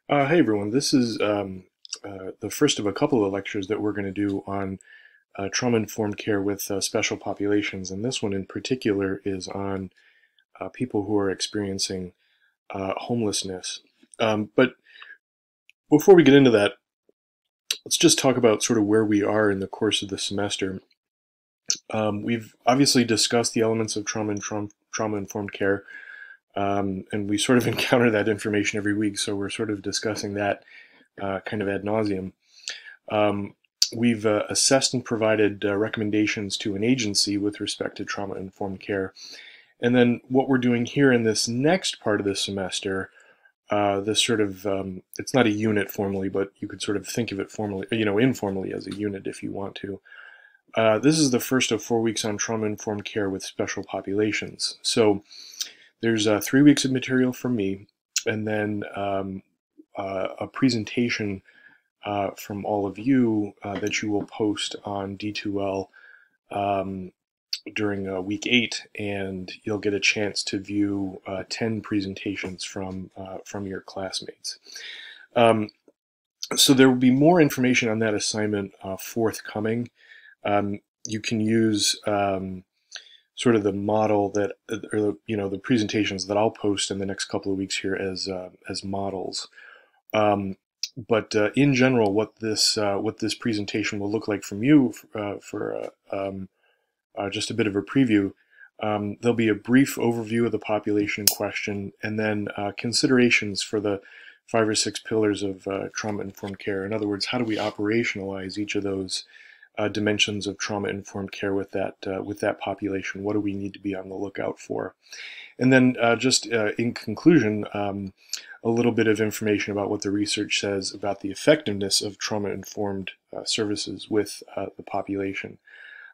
Hey everyone, this is the first of a couple of lectures that we're going to do on trauma-informed care with special populations, and this one in particular is on people who are experiencing homelessness. But before we get into that, let's just talk about sort of where we are in the course of the semester. We've obviously discussed the elements of trauma-informed care, and we sort of encounter that information every week, so we're sort of discussing that kind of ad nauseum. We've assessed and provided recommendations to an agency with respect to trauma-informed care. And then what we're doing here in this next part of the semester, this sort of, it's not a unit formally, but you could sort of think of it formally, informally as a unit if you want to. This is the first of 4 weeks on trauma-informed care with special populations. So there's 3 weeks of material from me, and then a presentation from all of you that you will post on D2L during week 8, and you'll get a chance to view 10 presentations from your classmates. So there will be more information on that assignment forthcoming. You can use sort of the model that, or the presentations that I'll post in the next couple of weeks here as models. But in general, what this presentation will look like from you for just a bit of a preview, there'll be a brief overview of the population in question, and then considerations for the 5 or 6 pillars of trauma-informed care. In other words, how do we operationalize each of those dimensions of trauma-informed care with that population? What do we need to be on the lookout for? And then just in conclusion, a little bit of information about what the research says about the effectiveness of trauma-informed services with the population.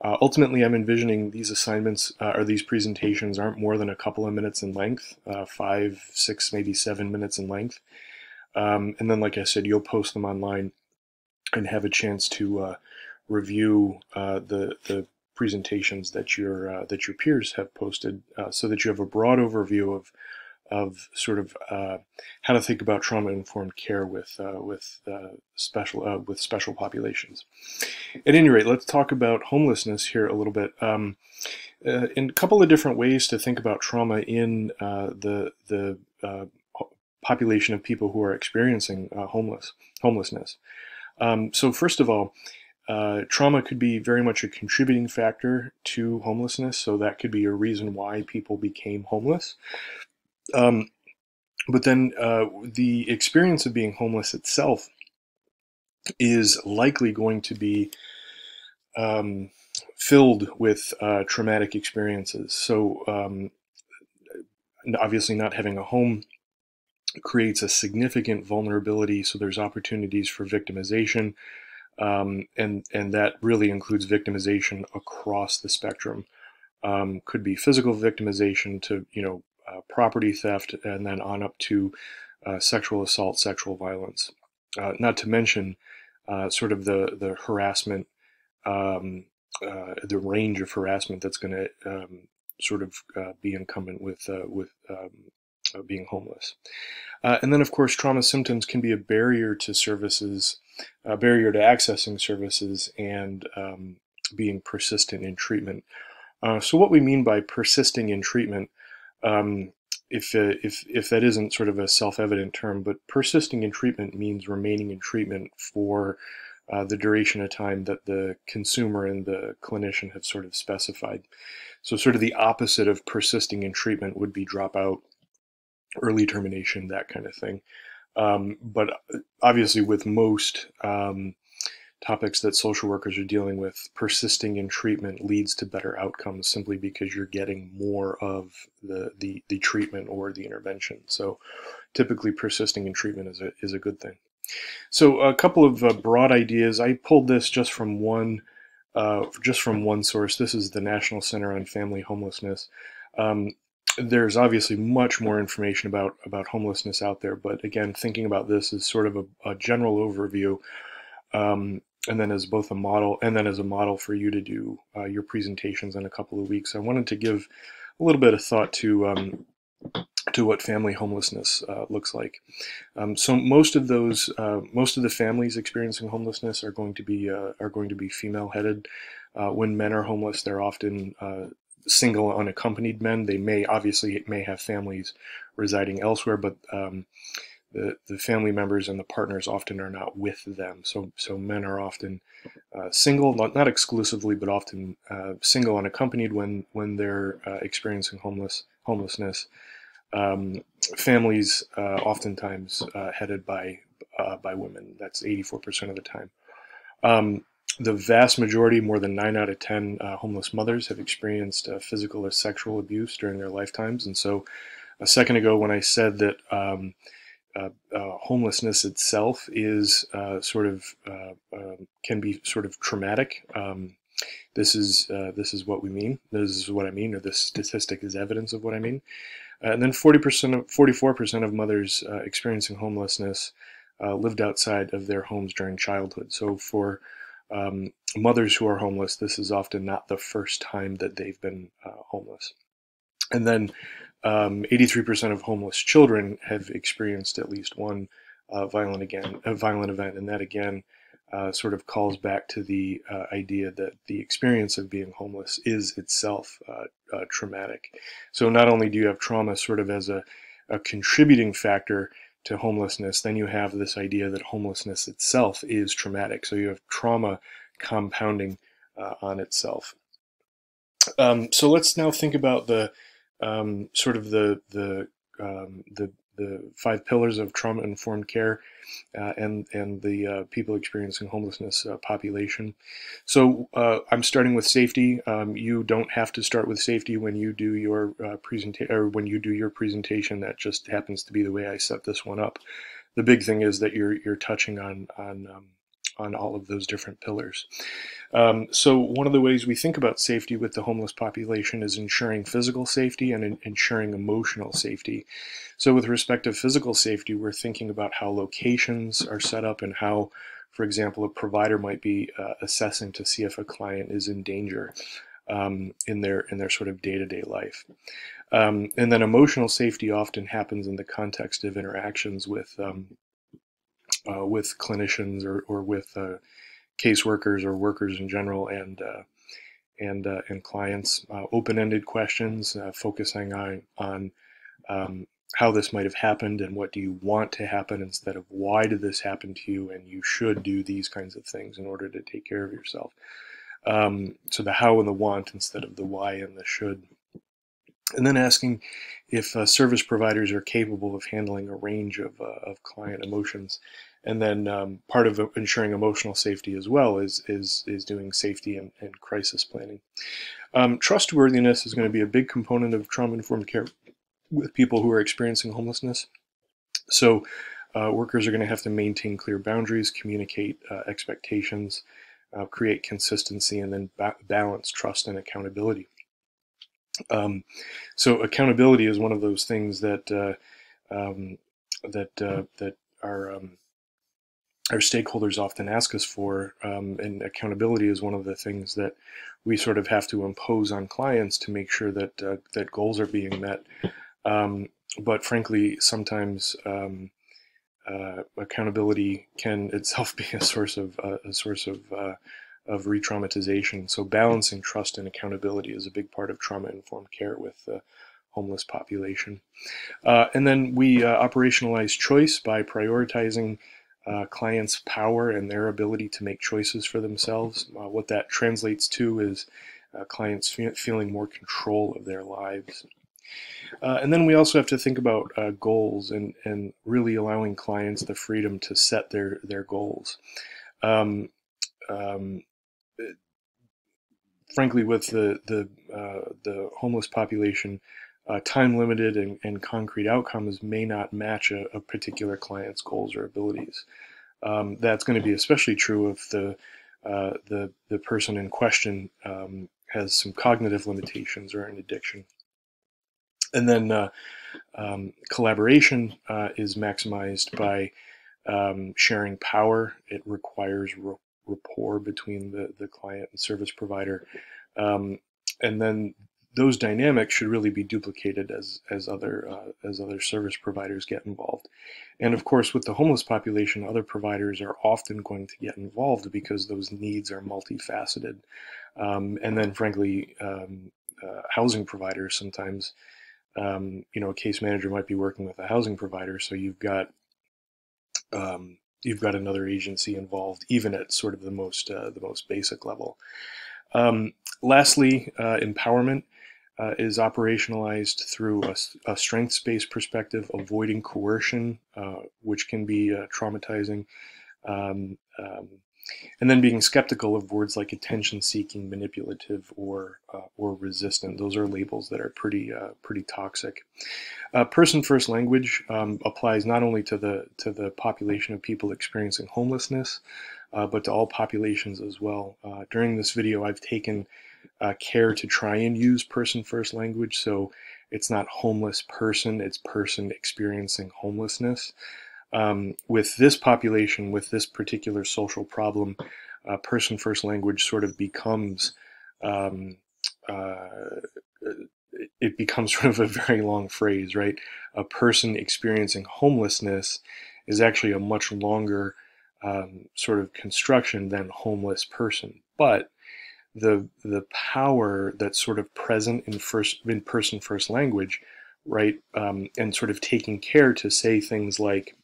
Ultimately, I'm envisioning these assignments or these presentations aren't more than a couple of minutes in length, 5, 6, maybe 7 minutes in length. And then, like I said, you'll post them online and have a chance to review the presentations that your peers have posted, so that you have a broad overview of sort of how to think about trauma-informed care with special populations. At any rate, let's talk about homelessness here a little bit. In a couple of different ways to think about trauma in the population of people who are experiencing homelessness. So first of all, trauma could be very much a contributing factor to homelessness, so that could be a reason why people became homeless. But then the experience of being homeless itself is likely going to be filled with traumatic experiences. So obviously not having a home creates a significant vulnerability, so there's opportunities for victimization. And that really includes victimization across the spectrum. Could be physical victimization to, property theft, and then on up to sexual assault, sexual violence. Not to mention sort of the harassment, the range of harassment that's going to sort of be incumbent with being homeless. And then, of course, trauma symptoms can be a barrier to services, a barrier to accessing services, and being persistent in treatment. So what we mean by persisting in treatment, if that isn't sort of a self-evident term, but persisting in treatment means remaining in treatment for the duration of time that the consumer and the clinician have sort of specified. So sort of the opposite of persisting in treatment would be dropout, early termination, that kind of thing. But obviously with most topics that social workers are dealing with, persisting in treatment leads to better outcomes simply because you're getting more of the treatment or the intervention. So typically persisting in treatment is a good thing. So a couple of broad ideas. I pulled this just from one source. This is the National Center on Family Homelessness. There's obviously much more information about homelessness out there, but again, thinking about this as sort of a general overview, and then as both a model, and then as a model for you to do your presentations in a couple of weeks. I wanted to give a little bit of thought to to what family homelessness looks like. So most of the families experiencing homelessness are going to be female-headed. When men are homeless, they're often single, unaccompanied men. They may have families residing elsewhere, but the family members and the partners often are not with them. So men are often single, not exclusively, but often single, unaccompanied when they're experiencing homelessness. Families oftentimes headed by women. That's 84% of the time. The vast majority, more than 9 out of 10 homeless mothers, have experienced physical or sexual abuse during their lifetimes. And so, a second ago, when I said that homelessness itself is can be sort of traumatic. This is what we mean. This is what I mean, or this statistic is evidence of what I mean. And then 44% of mothers experiencing homelessness lived outside of their homes during childhood. So for mothers who are homeless, this is often not the first time that they've been homeless. And then 83% of homeless children have experienced at least one violent event, and that again sort of calls back to the idea that the experience of being homeless is itself traumatic. So not only do you have trauma sort of as a contributing factor to homelessness, then you have this idea that homelessness itself is traumatic. So you have trauma compounding on itself. So let's now think about the sort of the 5 pillars of trauma-informed care and the people experiencing homelessness population. So I'm starting with safety. You don't have to start with safety when you do your presentation. That just happens to be the way I set this one up. The big thing is that you're touching on all of those different pillars. So one of the ways we think about safety with the homeless population is ensuring physical safety and ensuring emotional safety. So with respect to physical safety, we're thinking about how locations are set up and how, for example, a provider might be assessing to see if a client is in danger in their sort of day-to-day life. And then emotional safety often happens in the context of interactions with clinicians or with caseworkers or workers in general, and clients. Open-ended questions focusing on how this might have happened and what do you want to happen instead of why did this happen to you and you should do these kinds of things in order to take care of yourself. So the how and the want instead of the why and the should. And then asking if service providers are capable of handling a range of client emotions. And then part of ensuring emotional safety as well is doing safety and crisis planning. Trustworthiness is going to be a big component of trauma-informed care with people who are experiencing homelessness. So workers are going to have to maintain clear boundaries, communicate expectations, create consistency, and then balance trust and accountability. So accountability is one of those things that our stakeholders often ask us for, and accountability is one of the things that we sort of have to impose on clients to make sure that that goals are being met. But frankly, sometimes accountability can itself be a source of re-traumatization. So balancing trust and accountability is a big part of trauma-informed care with the homeless population. And then we operationalize choice by prioritizing clients' power and their ability to make choices for themselves. What that translates to is clients feeling more control of their lives. And then we also have to think about goals and really allowing clients the freedom to set their goals. Frankly, with the homeless population, time limited and concrete outcomes may not match a particular client's goals or abilities. That's going to be especially true if the person in question has some cognitive limitations or an addiction. And then collaboration is maximized by sharing power. It requires rapport between the client and service provider. And then those dynamics should really be duplicated as other service providers get involved. And of course, with the homeless population, other providers are often going to get involved because those needs are multifaceted. And then, frankly, housing providers sometimes, a case manager might be working with a housing provider, so you've got another agency involved, even at sort of the most basic level. Lastly, empowerment is operationalized through a strengths-based perspective, avoiding coercion, which can be traumatizing, and then being skeptical of words like attention-seeking, manipulative, or resistant. Those are labels that are pretty toxic. Person-first language applies not only to the population of people experiencing homelessness, but to all populations as well. During this video, I've taken care to try and use person-first language, so it's not homeless person, it's person experiencing homelessness. With this population, with this particular social problem, person-first language sort of becomes it becomes sort of a very long phrase, right? A person experiencing homelessness is actually a much longer sort of construction than homeless person, but the power that's sort of present in person-first language, right, and sort of taking care to say things like,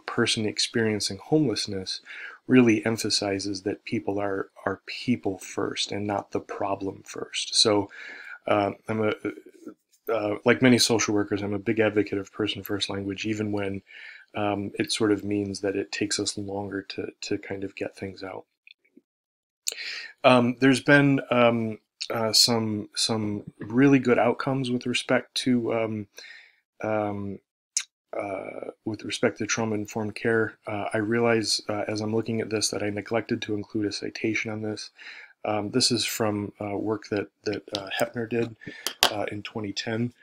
person experiencing homelessness really emphasizes that people are people first and not the problem first. So I'm like many social workers, I'm a big advocate of person-first language, even when it sort of means that it takes us longer to kind of get things out. There's been some really good outcomes with respect to trauma-informed care. I realize as I'm looking at this that I neglected to include a citation on this. This is from work that Hepner did in 2010.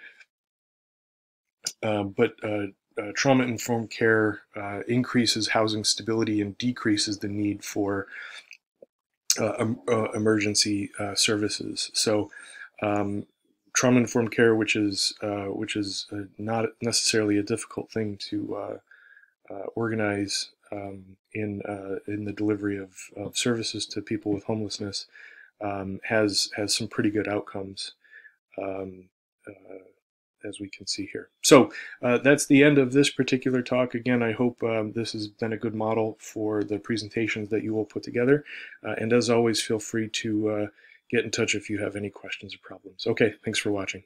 Trauma-informed care increases housing stability and decreases the need for emergency services. So trauma-informed care, which is not necessarily a difficult thing to organize in the delivery of services to people with homelessness, has some pretty good outcomes, as we can see here. So that's the end of this particular talk. Again, I hope this has been a good model for the presentations that you will put together. And as always, feel free to get in touch if you have any questions or problems. Okay, thanks for watching.